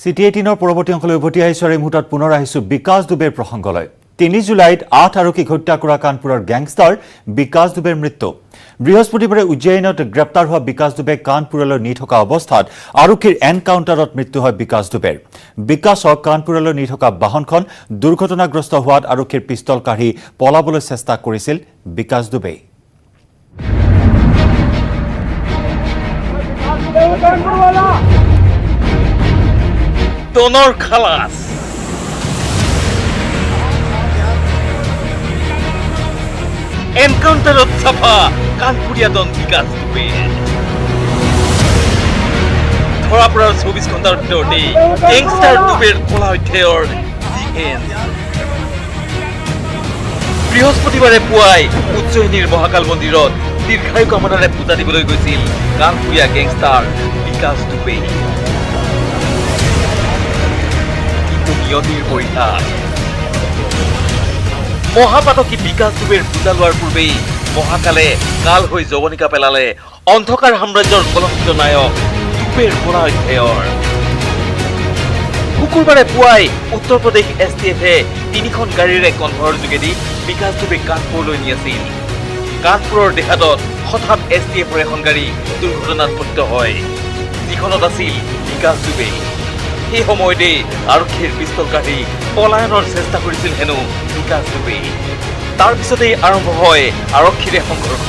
City 18 পৰৱৰ্তী অংশলৈ উভতি আহিছোঁ এই মুহূৰ্তত পুনৰ আহিছোঁ বিকাশ দুবেৰ প্ৰসংগলৈ 3 জুলাইত 8 আৰক্ষীক হত্যা কৰা কানপুৰৰ গ্যাংষ্টাৰ বিকাশ দুবেৰ মৃত্যু বৃহস্পতিবাৰে উজ্জয়িনত গ্ৰেপ্তাৰ হোৱা বিকাশ দুবে কানপুৰলৈ নি থকা অৱস্থাত আৰক্ষীৰ এনকাউণ্টাৰত মৃত্যু হয় বিকাশ দুবেৰ বিকাশক কানপুৰলৈ নি থকা বাহনখন দুৰ্ঘটনাগ্ৰস্ত হোৱাত আৰক্ষীৰ পিস্তল কাঢ়ি পলাবলৈ চেষ্টা কৰিছিল বিকাশ Dubey Donor Khalas Encounter of Safa Kanpuria Don Vikas Dube Thorapura 24 ঘণ্টাৰ ভিতৰতে গেংষ্টাৰ দুবেৰ কলা হত্যাৰ end বৃহস্পতিবাৰে পুৱাই উজ্জয়িনীৰ মহাকাল মন্দিৰত দীৰ্ঘায়ু কামনাৰে পূজা দিবলৈ গৈছিল কানপুৰীয়া গেংষ্টাৰ বিকাশ দুবে নিয়তিৰ পৰিহাস মহাপাতকী বিকাশ দুবেৰ পূজা লোৱাৰ পূৰ্বেই মহাকালে কাল হৈ যৱনিকা পেলালে অন্ধকাৰ সাম্ৰাজ্যৰ কলংকিত নায়ক দুবেৰ কলা অধ্যায়ৰ শুকুৰবাৰে পুৱাই উত্তৰ প্ৰদেশ STFে 3খন গাড়ীৰে কনভয়ৰ যোগেদি বিকাশ দুবেক কানপুৰলৈ নি আছিল কানপুৰৰ দেহাতত হঠাৎ STFৰ এখন গাড়ী দুৰ্ঘটনাত পতিত হয় যিখনত আছিল বিকাশ দুবে এই সময়তে আৰক্ষীৰ পিস্তল কাঢ়ি পলায়নৰ চেষ্টা কৰিছিল হেনো বিকাশ দুবে তাৰ পিছতেই আৰম্ভ হয় আৰক্ষীৰ সংঘৰ্ষ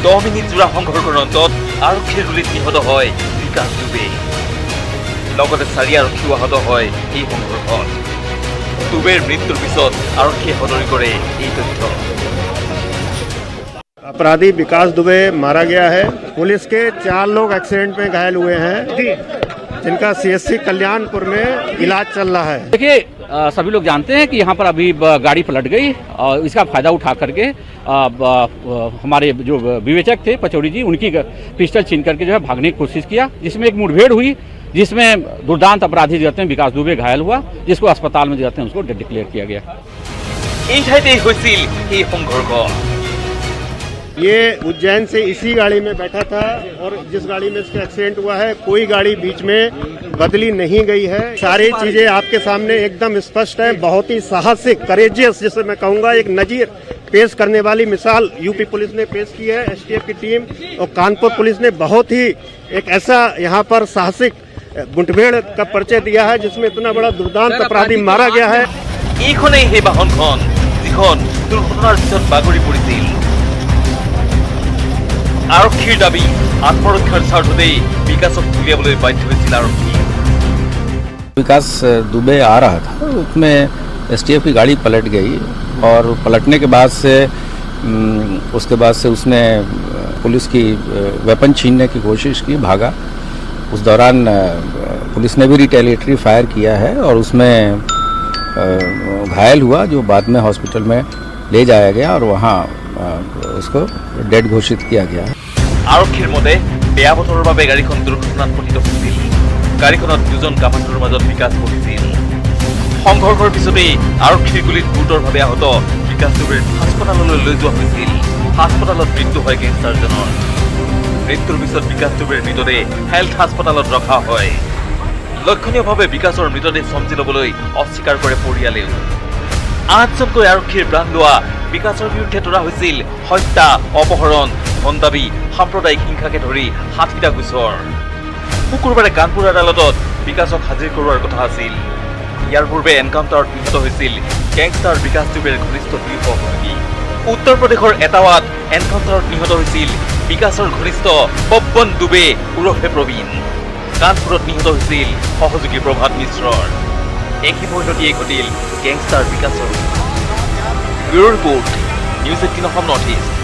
10 মিনিট জোৰা সংঘৰ্ষৰ অন্তত আৰক্ষীৰ গুলীত নিহত হয় বিকাশ দুবে লগতে 4 আৰক্ষী আহত হয় এই সংঘৰ্ষত দুবেৰ মৃত্যুৰ পিছত আৰক্ষীয়ে সদৰি কৰে এই তথ্য अपराधी विकास दुबे मारा गया है पुलिस के 4 लोग एक्सीडेंट में घायल हुए हैं जिनका CSC कल्याणपुर में इलाज चल रहा है। देखिए सभी लोग जानते हैं कि यहाँ पर अभी गाड़ी पलट गई और इसका फायदा उठा करके हमारे जो विवेचक थे पचौड़ी जी उनकी पिस्टल छीन करके जो है भागने की कोशिश किया जिसमें एक मुठभेड़ हुई जिसमें दुर्दांत अपराधी जो हैं विकास दुबे घायल हुआ जिसको अस्पताल में जो हैं उसको डिक्लेयर किया गया। ये उज्जैन से इसी गाड़ी में बैठा था और जिस गाड़ी में इसका एक्सीडेंट हुआ है कोई गाड़ी बीच में बदली नहीं गई है सारी चीजें आपके सामने एकदम स्पष्ट है बहुत ही साहसिक करेजियस जिसे मैं कहूँगा एक नजीर पेश करने वाली मिसाल यूपी पुलिस ने पेश की है STF की टीम और कानपुर पुलिस ने बहुत ही एक ऐसा यहाँ पर साहसिक मुठभेड़ का परिचय दिया है जिसमें इतना बड़ा दुर्दांत अपराधी मारा गया है आरक्षीर दाबी आत्मरक्षार स्वार्थते विकासक उलियाबले बाध्य হৈছিল आरक्षी विकास दुबे आ रहा था उसमें STF की गाड़ी पलट गई और पलटने के बाद से उसके बाद से उसने पुलिस की वेपन छीनने की कोशिश की भागा उस दौरान पुलिस ने भी रिटेलिएटरी फायर किया है और उसमें घायल हुआ जो बाद में हॉस्पिटल में ले जाया गया और वहाँ उसको डेड घोषित किया गया है। आरक्षीर मते बेया बतৰৰ বাবে গাড়ীখন দুৰ্ঘটনাত পতিত হৈছিল গাড়ীখনত দুজন কামাণ্ডৰ মাজত বিকাশ ঘটিছিল সংঘৰ্ষৰ পিছতেই আৰক্ষীৰ গুলীত গুৰুতৰভাৱে আহত বিকাশ দুবেৰ হাস্পতাললৈ লৈ যোৱা হৈছিল হাস্পতালত মৃত্যু হয় গেংষ্টাৰজনৰ মৃত্যুৰ পিছত বিকাশ দুবেৰ মৃতদেহ হেল্থ হাস্পতালত ৰখা হয় লক্ষণীয়ভাৱে বিকাশৰ মৃতদেহ চমজি ল'বলৈ অস্বীকাৰ কৰে পৰিয়ালেও 8জনকৈ আৰক্ষীৰ প্ৰাণ লোৱা বিকাশৰ বিৰুদ্ধে তোলা হৈছিল হত্যা অপহৰণ ধনদাবী সাম্প্ৰদায়িক হিংসাকে ধৰি 60টা গোচৰ শুকুৰবাৰে কানপুৰ আদালতত বিকাশক হাজিৰ কৰোৱাৰ কথা আছিল ইয়াৰ পূৰ্বে এনকাউণ্টাৰত নিহত হৈছিল গেংষ্টাৰ বিকাশ দুবেৰ ঘনিষ্ঠ সহযোগী উত্তৰ প্ৰদেশৰ এটাৱাত এনকাউণ্টাৰত নিহত হৈছিল বিকাশৰ ঘনিষ্ঠ পৱন দুবে উৰফে প্ৰবীণ কানপুৰত নিহত হৈছিল সহযোগী প্ৰভাত মিশ্ৰৰ একি পৰিণতিয়ে ঘটিল গেংষ্টাৰ বিকাশৰ bureau report news 18 north east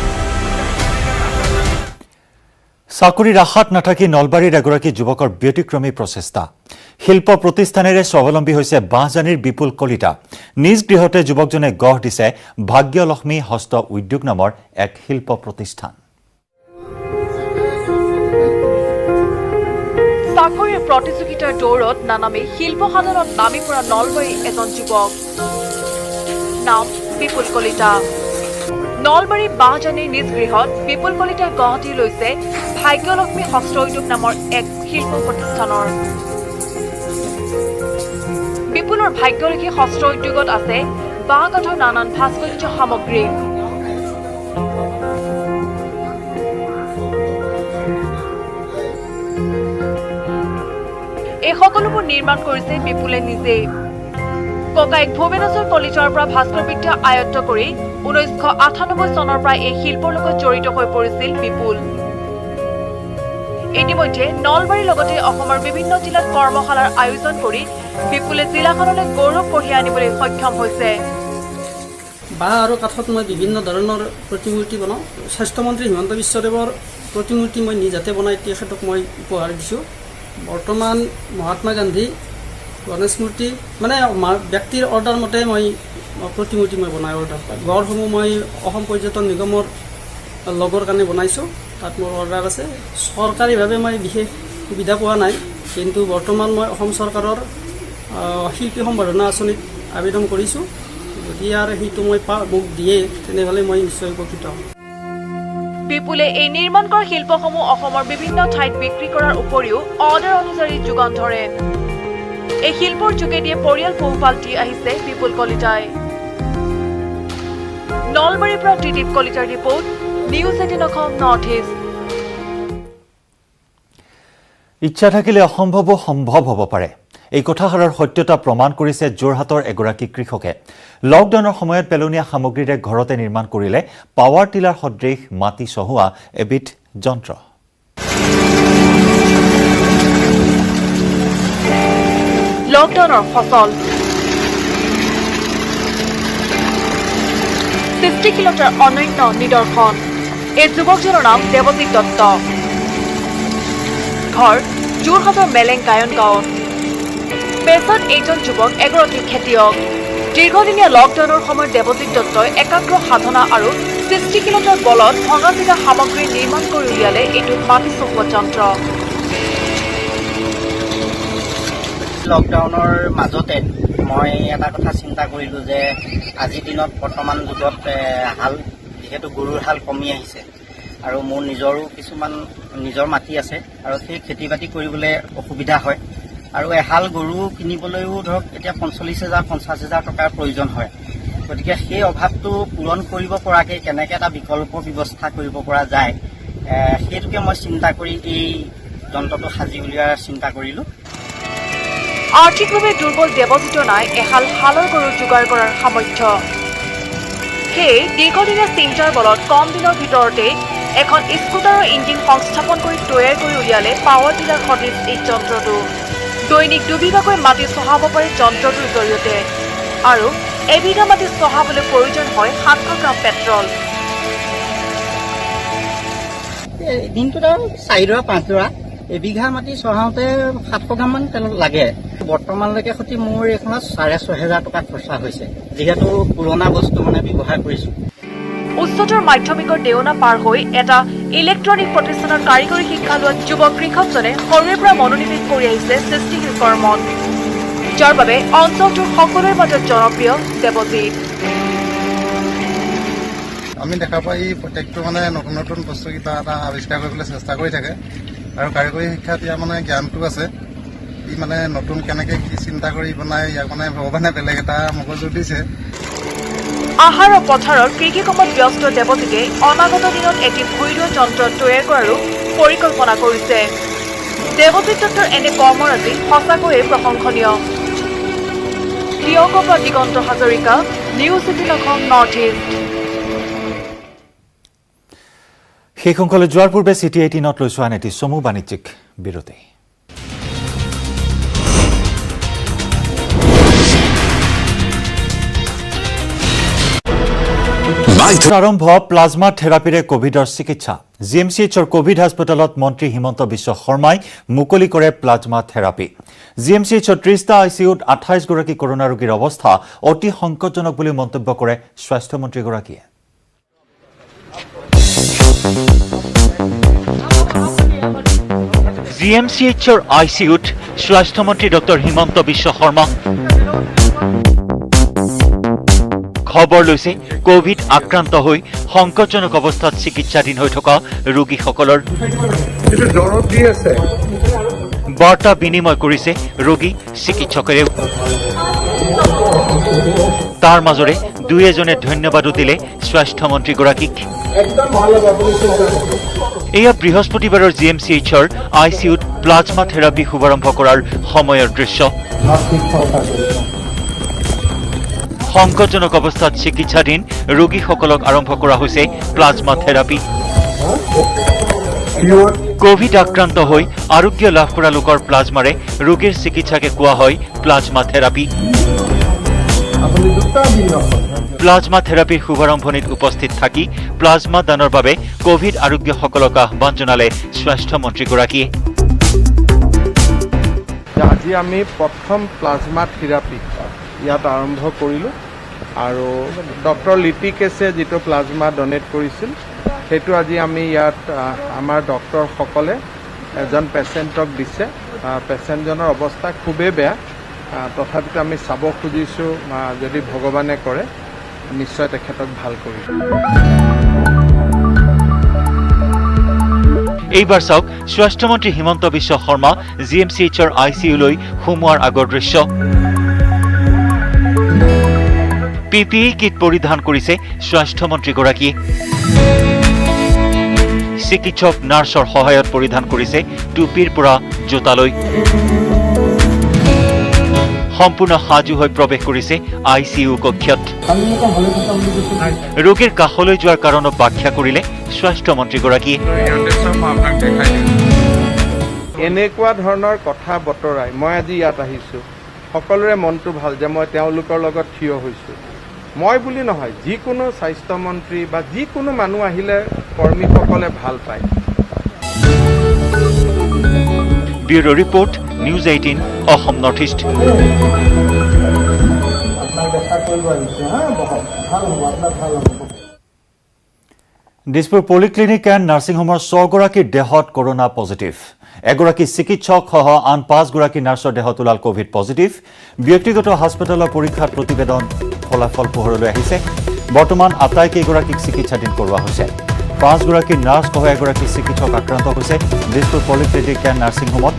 চাকৰিৰ আশাত নাথাকি নলবাৰীৰ এগৰাকী যুৱকৰ ব্যতিক্ৰমী প্ৰচেষ্টা শিল্প প্ৰতিষ্ঠানেৰে স্বাৱলম্বী হৈছে বাঁহজানিৰ বিপুল কলিতা নিজ গৃহতে যুৱকজনে গঢ় দিছে ভাগ্যলক্ষ্মী হস্ত উদ্যোগ নামৰ এক শিল্প প্ৰতিষ্ঠান চাকৰিৰ প্ৰতিযোগিতাৰ দৌৰত নানামী শিল্প সাধনত নামি পৰা নলবাৰীৰ এজন যুৱক নাম বিপুল কলিতা নলবাৰী বাঁহজানিৰ নিজ গৃহত বিপুল কলিতাই গঢ় লৈছে ভাগ্যলক্ষ্মী হস্ত উদ্যোগ নামৰ এক শিল্প প্ৰতিষ্ঠানৰ বিপুলৰ ভাগ্যৰেখী হস্ত উদ্যোগত আছে বাঁহ কাঠৰ নানান ভাস্কৰ্য সামগ্ৰী। এই সকলোবোৰ নিৰ্মাণ কৰিছে বিপুলে নিজে। ককাইক ভুৱনেশ্বৰ কলিতাৰ পৰা ভাস্কৰ বিদ্যা আয়ত্ত কৰি 1998 চনৰ পৰা এই শিল্পৰ লগত জড়িত হৈ পৰিছিল বিপুল। ইতিমধ্যে নলবাৰীৰ লগতে অসমৰ বিভিন্ন জিলাত কৰ্মশালাৰ আয়োজন কৰি বিপুলে জিলাখনলৈ গৌৰৱ কঢ়িয়াই আনিবলৈ সক্ষম হৈছে। বাঁহ আৰু কাঠত মই বিভিন্ন ধৰণৰ প্ৰতিমূৰ্তি বনাওঁ। স্বাস্থ্যমন্ত্ৰী হিমন্ত বিশ্ব দেৱৰ প্ৰতিমূৰ্তি মই নিজ হাতে বনাই তেখেতক মই উপহাৰ দিছোঁ। বৰ্তমান মহাত্মা গান্ধী গণেশ মূৰ্তি মানে ব্যক্তিৰ অৰ্ডাৰ মতে মই প্ৰতিমূৰ্তি মই বনাই অৰ্ডাৰ পাওঁ। গড়সমূহ মই অসম পৰ্যটন নিগমৰ লগৰ কাৰণে বনাইছোঁ, তাত মোৰ অৰ্ডাৰ আছে। চৰকাৰীভাৱে মই বিশেষ সুবিধা পোৱা নাই, কিন্তু বৰ্তমান মই অসম চৰকাৰৰ শিল্পী সম্বৰ্ধনা আঁচনিত আবেদন কৰিছোঁ। যদি আৰু সেইটো মই মোক দিয়ে তেনেহ'লে মই নিশ্চয় উপকৃত হ'ম। বিপুলে এই নিৰ্মাণ কৰা শিল্পসমূহ অসমৰ বিভিন্ন ঠাইত বিক্ৰী কৰাৰ উপৰিও অৰ্ডাৰ অনুযায়ী যোগান ধৰে। এই শিল্পৰ যোগেদিয়ে পৰিয়াল পোহপাল দি আহিছে বিপুল কলিতাই। নলবাৰীৰ পৰা ত্ৰিদীপ কলিতাৰ report, news 18 Assam North east. ইচ্ছা থাকিলে অসম্ভৱো সম্ভৱ হ'ব পাৰে। এই কথাষাৰৰ সত্যতা প্ৰমাণ কৰিছে যোৰহাটৰ এগৰাকী কৃষকে। লকডাউনৰ সময়ত পেলনীয়া সামগ্ৰীৰে ঘৰতে নিৰ্মাণ কৰিলে পাৱাৰ টিলাৰ সদৃশ মাটি চহোৱা এবিধ যন্ত্ৰ। লকডাউনৰ ফচল সৃষ্টিশীলতাৰ অনন্য নিদৰ্শন। এই যুৱকজনৰ নাম দেৱজিৎ দত্ত। ঘৰ যোৰহাটৰ মেলেং গায়ন গাঁৱত। পেছাত এইজন যুৱক এগৰাকী খেতিয়ক। দীৰ্ঘদিনীয়া লকডাউনৰ সময়ত দেৱজিৎ দত্তই একাগ্ৰ সাধনা আৰু সৃষ্টিশীলতাৰ বলত ভঙা চিঙা সামগ্ৰী নিৰ্মাণ কৰি উলিয়ালে এইটো মাটি চহোৱা যন্ত্ৰ। লকডাউনৰ মাজতে মই এটা কথা চিন্তা কৰিলোঁ যে আজিৰ দিনত বৰ্তমান যুগত হাল যিহেতু গৰুৰ হাল কমি আহিছে আৰু মোৰ নিজৰো কিছুমান নিজৰ মাটি আছে আৰু সেই খেতি বাতি কৰিবলৈ অসুবিধা হয় আৰু এহাল গৰু কিনিবলৈও ধৰক এতিয়া 45,000-50,000 টকাৰ প্ৰয়োজন হয়। গতিকে সেই অভাৱটো পূৰণ কৰিব পৰাকৈ কেনেকৈ এটা বিকল্প ব্যৱস্থা কৰিব পৰা যায় সেইটোকে মই চিন্তা কৰি এই যন্ত্ৰটো সাজি উলিওৱাৰ চিন্তা কৰিলোঁ। আৰ্থিকভাৱে দুৰ্বল দেৱজিৎ নাই এহাল হালৰ গৰু যোগাৰ কৰাৰ সামৰ্থ্য। সেয়ে দীৰ্ঘদিনীয়া চিন্তাৰ বলত কম দিনৰ ভিতৰতে এখন স্কুটাৰৰ ইঞ্জিন সংস্থাপন কৰি তৈয়াৰ কৰি উলিয়ালে পাৱাৰ টিলাৰ সদৃশ এই যন্ত্ৰটো। দৈনিক দুবিঘাকৈ মাটি চহাব পাৰে যন্ত্ৰটোৰ জৰিয়তে আৰু এবিঘা মাটি চহাবলৈ প্ৰয়োজন হয় 700 গ্ৰাম পেট্ৰল। দিনটোত আৰু 4-5 এবিঘা মাটি চহাওঁতে 700 গ্ৰামমান তেল লাগে। বৰ্তমানলৈকে সৈতে মোৰ এইখনত 6,500 টকা খৰচা হৈছে, যিহেতু পুৰণা বস্তু মানে ব্যৱহাৰ কৰিছোঁ। উচ্চতৰ মাধ্যমিকৰ দেওনা পাৰ হৈ এটা ইলেক্ট্ৰনিক প্ৰতিষ্ঠানৰ কাৰিকৰী শিক্ষা লোৱা যুৱ কৃষকজনে সৰুৰে পৰা মনোনিৱেশ কৰি আহিছে সৃষ্টিশীল কৰ্মত, যাৰ বাবে অঞ্চলটোৰ সকলোৰে মাজত জনপ্ৰিয় দেৱজিৎ। আমি দেখা পাই প্ৰত্যেকটো মানে নতুন নতুন বস্তু কিবা এটা আৱিষ্কাৰ কৰিবলৈ চেষ্টা কৰি থাকে আৰু কাৰিকৰী শিক্ষাত ইয়াৰ মানে জ্ঞানটো আছে। ই মানে নতুন কেনেকৈ কি চিন্তা কৰি বনাই ইয়াক মানে ভগৱানে বেলেগ এটা মগজু দিছে। আহাৰ পথাৰৰ কৃষি কামত ব্যস্ত দেৱজিতে অনাগত দিনত এটি ভূঁইৰোৱা যন্ত্ৰ তৈয়াৰ কৰাৰো পৰিকল্পনা কৰিছে। দেৱজিৎ দত্তৰ এনে কৰ্মৰাজি সঁচাকৈয়ে প্ৰশংসনীয়। প্ৰিয়কৰ পৰা Diganta Hazarika, News 18 Assam North East. শেষ অংশলৈ যোৱাৰ পূৰ্বে চিটি 18ত লৈছো আন এটি চমু বাণিজ্যিক বিৰতি। আৰম্ভ প্লাজমা থেৰাপিৰে কোভিডৰ চিকিৎসা। জিএমচিএইচৰ কোভিড হাস্পতালত মন্ত্ৰী হিমন্ত বিশ্ব শৰ্মাই মুকলি কৰে প্লাজমা থেৰাপি। জিএমচিএইচৰ 30টা আইচিইউত 28 গৰাকী কৰোনা ৰোগীৰ অৱস্থা অতি সংকটজনক বুলি মন্তব্য কৰে স্বাস্থ্যমন্ত্ৰীগৰাকীয়ে। জিএমচিএইচৰ আইচিইউত স্বাস্থ্যমন্ত্ৰী ডক্টৰ হিমন্ত বিশ্ব শৰ্মা খবৰ লৈছে কোভিড আক্ৰান্ত হৈ সংকটজনক অৱস্থাত চিকিৎসাধীন হৈ থকা ৰোগীসকলৰ। বাৰ্তা বিনিময় কৰিছে ৰোগী চিকিৎসকেৰেও তাৰ মাজৰে দুই এজনে ধন্যবাদো দিলে স্বাস্থ্যমন্ত্ৰীগৰাকীক এয়া বৃহস্পতিবাৰৰ GMCHৰ ICUত প্লাজমা থেৰাপি শুভাৰম্ভ কৰাৰ সময়ৰ দৃশ্য সংকটজনক অৱস্থাত চিকিৎসাধীন ৰোগীসকলক আৰম্ভ কৰা হৈছে প্লাজমা থেৰাপি কোভিড আক্ৰান্ত হৈ আৰোগ্য লাভ কৰা লোকৰ প্লাজমাৰে ৰোগীৰ চিকিৎসাকে কোৱা হয় প্লাজমা থেৰাপি প্লাজমা থেৰাপিৰ শুভাৰম্ভণিত উপস্থিত থাকি প্লাজমা দানৰ বাবে কোভিড আৰোগ্যসকলক আহ্বান জনালে স্বাস্থ্যমন্ত্ৰীগৰাকীয়ে আজি আমি প্ৰথম প্লাজমা থেৰাপি ইয়াত আৰম্ভ কৰিলোঁ আৰু ডক্টৰ লিটিকেছে যিটো প্লাজমা ডনেট কৰিছিল সেইটো আজি আমি ইয়াত আমাৰ ডক্টৰসকলে এজন পেচেণ্টক দিছে পেচেণ্টজনৰ অৱস্থা খুবেই বেয়া তথাপিতো আমি চাব খুজিছোঁ যদি ভগৱানে কৰে নিশ্চয় তেখেতক ভাল কৰিব এইবাৰ চাওক স্বাস্থ্যমন্ত্ৰী হিমন্ত বিশ্ব শৰ্মা GMCHৰ ICUলৈ সোমোৱাৰ আগৰ দৃশ্য PPE কিট পৰিধান কৰিছে স্বাস্থ্যমন্ত্ৰীগৰাকীয়ে চিকিৎসক নাৰ্ছৰ সহায়ত পৰিধান কৰিছে টুপিৰ পৰা জোতালৈ সম্পূৰ্ণ সাজু হৈ প্ৰৱেশ কৰিছে ICU কক্ষত ৰোগীৰ কাষলৈ যোৱাৰ কাৰণক ব্যাখ্যা কৰিলে স্বাস্থ্যমন্ত্ৰীগৰাকীয়ে এনেকুৱা ধৰণৰ কথা বতৰাই মই আজি ইয়াত আহিছোঁ সকলোৰে মনটো ভাল যে মই তেওঁলোকৰ লগত থিয় হৈছোঁ মই বুলি নহয় যিকোনো স্বাস্থ্যমন্ত্ৰী বা যিকোনো মানুহ আহিলে কৰ্মীসকলে ভাল পায় bureau report news 18 Assam North east Dispur polyclinic and nursing হোমৰ 6গৰাকীৰ দেহত কৰোনা পজিটিভ এগৰাকী চিকিৎসক সহ আন 5গৰাকী নাৰ্ছৰ দেহত ওলাল কোভিড পজিটিভ ব্যক্তিগত হাস্পতালৰ পৰীক্ষাত প্ৰতিবেদন ফলাফল পোহৰলৈ আহিছে বৰ্তমান আটাইকেইগৰাকীক চিকিৎসাধীন কৰোৱা হৈছে 5গৰাকী নাৰ্ছ সহ এগৰাকী চিকিৎসক আক্ৰান্ত হৈছে দিছপুৰ পলিক্লিনিক এণ্ড নাৰ্ছিং হোমত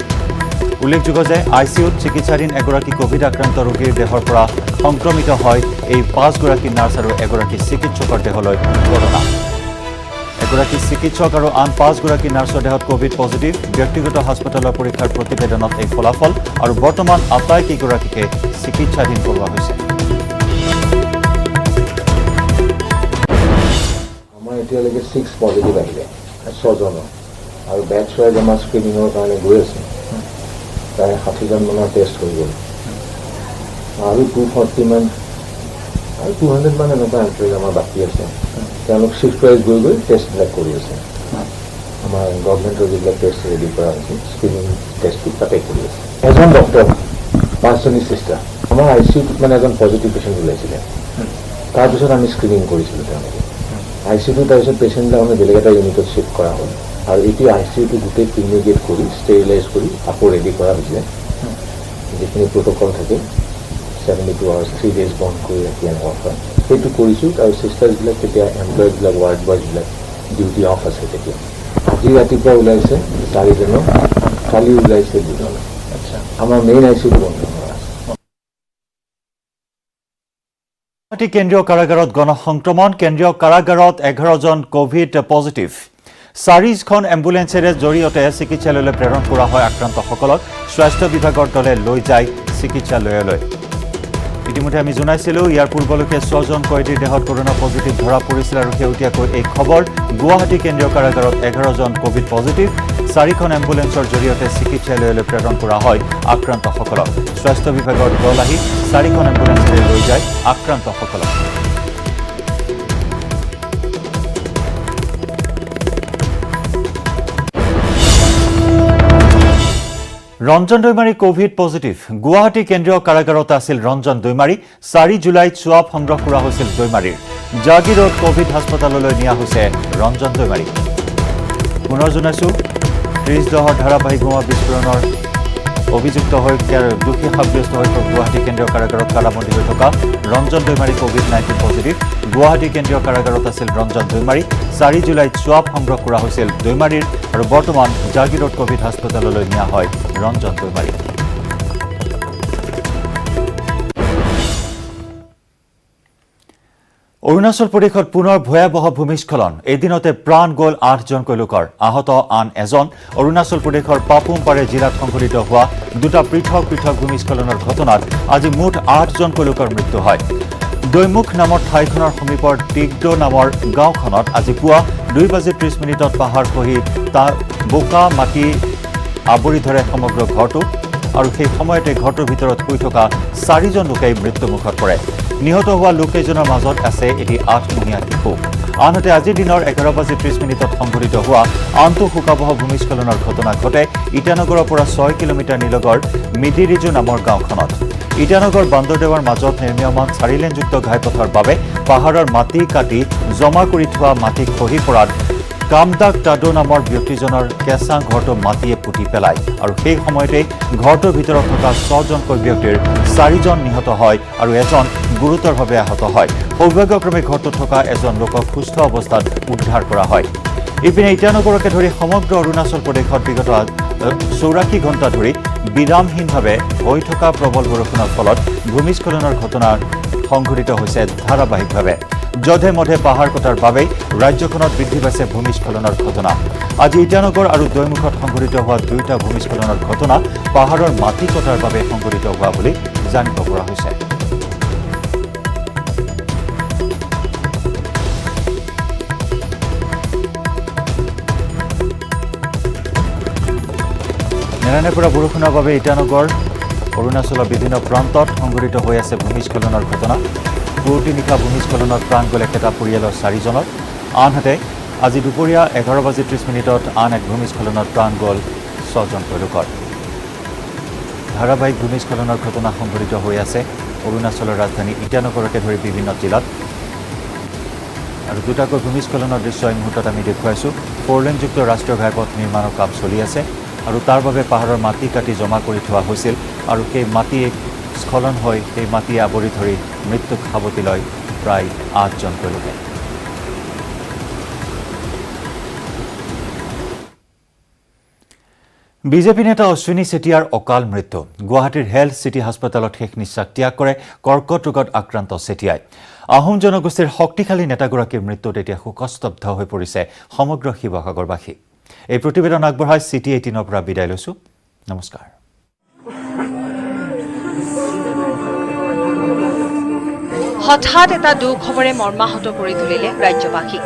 উল্লেখযোগ্য যে ICUত চিকিৎসাধীন এগৰাকী কোভিড আক্ৰান্ত ৰোগীৰ দেহৰ পৰা সংক্ৰমিত হয় এই 5গৰাকী নাৰ্ছ আৰু এগৰাকী চিকিৎসকৰ দেহলৈ কৰোনা এগৰাকী চিকিৎসক আৰু আন 5গৰাকী নাৰ্ছৰ দেহত কোভিড পজিটিভ ব্যক্তিগত হাস্পতালৰ পৰীক্ষাৰ প্ৰতিবেদনত এই ফলাফল আৰু বৰ্তমান আটাইকেইগৰাকীকে চিকিৎসাধীন কৰোৱা হৈছে আমাৰ এতিয়ালৈকে 6 পজিটিভ আহিলে 6জনৰ আৰু বেটছ ৱাইজ আমাৰ স্ক্ৰিনিঙৰ কাৰণে গৈ আছে প্ৰায় 60জন মানৰ টেষ্ট হৈ গ'ল আৰু 240 মান আৰু 200 মান এনেকুৱা এণ্ট্ৰি আমাৰ বাকী আছে তেওঁলোক শিফ্ট ৱাইজ গৈ গৈ টেষ্টবিলাক কৰি আছে আমাৰ গভৰ্ণমেণ্টৰ যিবিলাক টেষ্ট ৰেডি কৰা হৈছে স্ক্ৰিনিং টেষ্টটো তাতে কৰি আছে এজন ডক্টৰ 5জনী চিষ্টাৰ আমাৰ ICUত মানে এজন পজিটিভ পেচেণ্ট ওলাইছিলে তাৰপিছত আমি স্ক্ৰিনিং কৰিছিলোঁ তেওঁলোকে ICUটো তাৰপিছত পেচেণ্টবিলাক আমি বেলেগ এটা ইউনিটত শ্বিফ্ট কৰা হ'ল আৰু এতিয়া ICUটো গোটেই ফিউমিগেট কৰি ষ্টেৰিলাইজ কৰি আকৌ ৰেডি কৰা হৈছে যিখিনি প্ৰট'কল থাকে 72 hours 3 days বন্ধ কৰি ৰাখি এনেকুৱা হয় সেইটো কৰিছোঁ আৰু চিষ্টাৰ্ছবিলাক তেতিয়া এমপ্লয়ীবিলাক ৱাৰ্ড বয়জবিলাক ডিউটি অফ আছে তেতিয়া আজি ৰাতিপুৱা ওলাইছে 4জনৰ কালি ওলাইছে 2জন আমাৰ মেইন ICUটো বন্ধ কৰা আছে গুৱাহাটী কেন্দ্ৰীয় কাৰাগাৰত গণসংক্ৰমণ কেন্দ্ৰীয় কাৰাগাৰত 11জন কোভিড পজিটিভ 4খন এম্বুলেন্সেৰে জৰিয়তে চিকিৎসালয়লৈ প্ৰেৰণ কৰা হয় আক্ৰান্তসকলক স্বাস্থ্য বিভাগৰ দলে লৈ যায় চিকিৎসালয়লৈ ইতিমধ্যে আমি জনাইছিলো ইয়াৰ পূৰ্বলৈকে 6জন কয়দীৰ দেহত কৰোনা পজিটিভ ধৰা পৰিছিল আৰু শেহতীয়াকৈ এই খবৰ গুৱাহাটী কেন্দ্ৰীয় কাৰাগাৰত 11জন কোভিড পজিটিভ 4খন এম্বুলেন্সৰ জৰিয়তে চিকিৎসালয়লৈ প্ৰেৰণ কৰা হয় আক্ৰান্তসকলক স্বাস্থ্য বিভাগৰ দল আহি 4খন এম্বুলেন্সেৰে লৈ যায় আক্ৰান্তসকলক ৰঞ্জন দৈমাৰী কোভিড পজিটিভ গুৱাহাটী কেন্দ্ৰীয় কাৰাগাৰত আছিল ৰঞ্জন দৈমাৰী 4 জুলাইত সোৱাব সংগ্ৰহ কৰা হৈছিল দৈমাৰীৰ জাগিৰোড কোভিড হাস্পতাললৈ নিয়া হৈছে ৰঞ্জন দৈমাৰী পুনৰ জনাইছো 30 দহৰ ধাৰাবাহিক বোমা বিস্ফোৰণৰ অভিযুক্ত হৈ দোষী সাব্যস্ত হৈ গুৱাহাটী কেন্দ্ৰীয় কাৰাগাৰত কাৰাবন্দী হৈ থকা ৰঞ্জন দৈমাৰী কোভিড-19 পজিটিভ। গুৱাহাটী কেন্দ্ৰীয় কাৰাগাৰত আছিল ৰঞ্জন দৈমাৰী। 4 জুলাইত সোৱাব সংগ্ৰহ কৰা হৈছিল দৈমাৰীৰ আৰু বৰ্তমান জাগিৰোড কোভিড হাস্পতাললৈ নিয়া হয় ৰঞ্জন দৈমাৰী। অৰুণাচল প্ৰদেশত পুনৰ ভয়াৱহ ভূমিস্খলন। এদিনতে প্ৰাণ গ'ল 8জনকৈ লোকৰ। আহত আন এজন। অৰুণাচল প্ৰদেশৰ পাপুমপাৰে জিলাত সংঘটিত হোৱা দুটা পৃথক পৃথক ভূমিস্খলনৰ ঘটনাত আজি মুঠ 8জনকৈ লোকৰ মৃত্যু হয়। দৈমুখ নামৰ ঠাইখনৰ সমীপৰ টিগডো নামৰ গাঁওখনত আজি পুৱা 2:30 পাহাৰ খহি বোকা মাটি আৱৰি ধৰে সমগ্ৰ ঘৰটো আৰু সেই সময়তে ঘৰটোৰ ভিতৰত শুই থকা 4জন লোকেই মৃত্যুমুখত পৰে। নিহত হোৱা লোককেইজনৰ মাজত আছে এটি 8মহীয়া শিশু। আনহাতে আজিৰ দিনৰ 11:30 সংঘটিত হোৱা আনটো শোকাবহ ভূমিস্খলনৰ ঘটনা ঘটে ইটানগৰৰ পৰা 6 কিলোমিটাৰ নিলগৰ মিডিৰিজু নামৰ গাঁওখনত। ইটানগৰ বান্দৰদেৱাৰ মাজত নিৰ্মীয়মান 4-লেনযুক্ত ঘাইপথৰ বাবে পাহাৰৰ মাটি কাটি জমা কৰি থোৱা মাটি খহি পৰাত কামদাক টাডো নামৰ ব্যক্তিজনৰ কেঁচা ঘৰটো মাটিয়ে পুতি পেলায় আৰু সেই সময়তে ঘৰটোৰ ভিতৰত থকা 6জনকৈ ব্যক্তিৰ 4জন নিহত হয় আৰু এজন গুৰুতৰভাৱে আহত হয়। সৌভাগ্যক্ৰমে ঘৰটোত থকা এজন লোকক সুস্থ অৱস্থাত উদ্ধাৰ কৰা হয়। ইপিনে ইটানগৰকে ধৰি সমগ্ৰ অৰুণাচল প্ৰদেশত বিগত 84 ঘণ্টা ধৰি বিৰামহীনভাৱে হৈ থকা প্ৰবল বৰষুণৰ ফলত ভূমিস্খলনৰ ঘটনা সংঘটিত হৈছে ধাৰাবাহিকভাৱে। যধে মধে পাহাৰ কটাৰ বাবেই ৰাজ্যখনত বৃদ্ধি পাইছে ভূমিস্খলনৰ ঘটনা। আজি ইটানগৰ আৰু দৈমুখত সংঘটিত হোৱা দুয়োটা ভূমিস্খলনৰ ঘটনা পাহাৰৰ মাটি কটাৰ বাবে সংঘটিত হোৱা বুলি জানিব পৰা হৈছে। নেৰানে পৰা বৰষুণৰ বাবে ইটানগৰ অৰুণাচলৰ বিভিন্ন প্ৰান্তত সংঘটিত হৈ আছে ভূমিস্খলনৰ ঘটনা। পুৱতি নিশা ভূমিস্খলনত প্ৰাণ গ'ল একেটা পৰিয়ালৰ 4জনৰ। আনহাতে আজি দুপৰীয়া 11:30 আন এক ভূমিস্খলনত প্ৰাণ গ'ল 6জনকৈ লোকৰ। ধাৰাবাহিক ভূমিস্খলনৰ ঘটনা সংঘটিত হৈ আছে অৰুণাচলৰ ৰাজধানী ইটানগৰকে ধৰি বিভিন্ন জিলাত। আৰু দুটাকৈ ভূমিস্খলনৰ দৃশ্য এই মুহূৰ্তত আমি দেখুৱাইছোঁ। 4-লেনযুক্ত ৰাষ্ট্ৰীয় ঘাইপথ নিৰ্মাণৰ কাম চলি আছে আৰু তাৰ বাবে পাহাৰৰ মাটি কাটি জমা কৰি থোৱা হৈছিল আৰু সেই মাটি স্খলন হৈ সেই মাটিয়ে আৱৰি ধৰি মৃত্যুক সাৱটি লয় প্ৰায় 8জনকৈ লোকে। বিজেপি নেতা অশ্বিনী চেতিয়াৰ অকাল মৃত্যু। গুৱাহাটীৰ হেল্থ চিটি হাস্পতালত শেষ নিশ্বাস ত্যাগ কৰে কৰ্কট ৰোগত আক্ৰান্ত চেতিয়াই। আহোম জনগোষ্ঠীৰ শক্তিশালী নেতাগৰাকীৰ মৃত্যুত এতিয়া শোকস্তব্ধ হৈ পৰিছে সমগ্ৰ শিৱসাগৰবাসী। এই প্ৰতিবেদন আগবঢ়াই চিটি 18ৰ পৰা বিদায় লৈছো। নমস্কাৰ। হঠাৎ এটা দুখ খবৰে মৰ্মাহত কৰি তুলিলে ৰাজ্যবাসীক।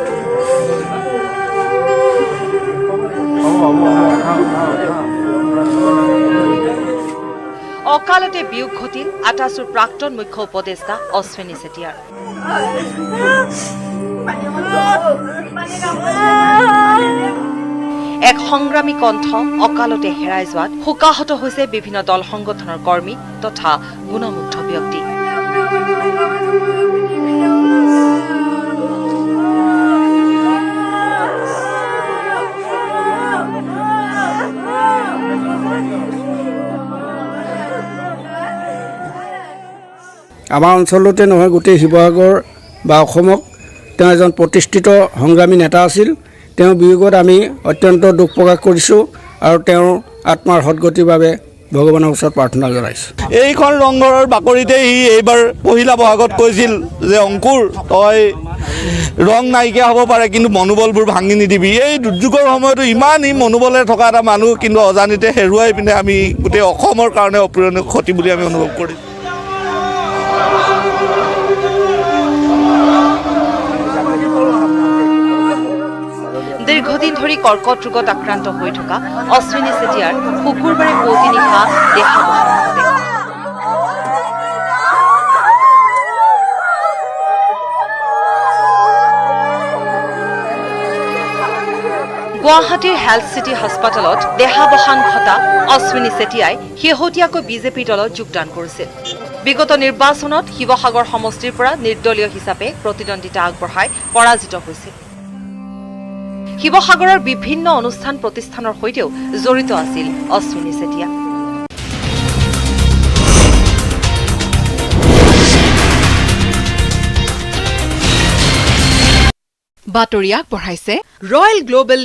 অকালতে বিয়োগ ঘটিল আটাচুৰ প্ৰাক্তন মুখ্য উপদেষ্টা অশ্বিনী চেতিয়াৰ। এক সংগ্ৰামী কণ্ঠ অকালতে হেৰাই যোৱাত শোকাহত হৈছে বিভিন্ন দল সংগঠনৰ কৰ্মী তথা গুণমুগ্ধ ব্যক্তি। আমাৰ অঞ্চলতে নহয় গোটেই শিৱসাগৰ বা অসমক তেওঁ এজন প্ৰতিষ্ঠিত সংগ্ৰামী নেতা আছিল। তেওঁৰ বিয়োগত আমি অত্যন্ত দুখ প্ৰকাশ কৰিছোঁ আৰু তেওঁৰ আত্মাৰ সদগতিৰ বাবে ভগৱানৰ ওচৰত প্ৰাৰ্থনা জনাইছোঁ। এইখন ৰংঘৰৰ বাকৰিতে সি এইবাৰ পহিলা বহাগত কৈছিল যে অংকুৰ তই ৰং নাইকিয়া হ'ব পাৰে কিন্তু মনোবলবোৰ ভাঙি নিদিবি। এই দুৰ্যোগৰ সময়তো ইমান ই মনোবলে থকা এটা মানুহ কিন্তু অজানিতে হেৰুৱাই পিনে আমি গোটেই অসমৰ কাৰণে অপূৰণীয় ক্ষতি বুলি আমি অনুভৱ কৰিছোঁ। দীৰ্ঘদিন ধৰি কৰ্কট ৰোগত আক্ৰান্ত হৈ থকা অশ্বিনী চেতিয়াৰ শুকুৰবাৰে পুৱতি নিশা দেহাৱসান ঘটে। গুৱাহাটীৰ হেল্থ চিটি হাস্পতালত দেহাৱসান ঘটা অশ্বিনী চেতিয়াই শেহতীয়াকৈ বিজেপি দলত যোগদান কৰিছিল। বিগত নিৰ্বাচনত শিৱসাগৰ সমষ্টিৰ পৰা নিৰ্দলীয় হিচাপে প্ৰতিদ্বন্দ্বিতা আগবঢ়াই পৰাজিত হৈছিল। শিৱসাগৰৰ বিভিন্ন অনুষ্ঠান প্ৰতিষ্ঠানৰ সৈতেও জড়িত আছিল অশ্বিনী চেতিয়া। বাতৰি আগবঢ়াইছে ৰয়েল গ্লোবেল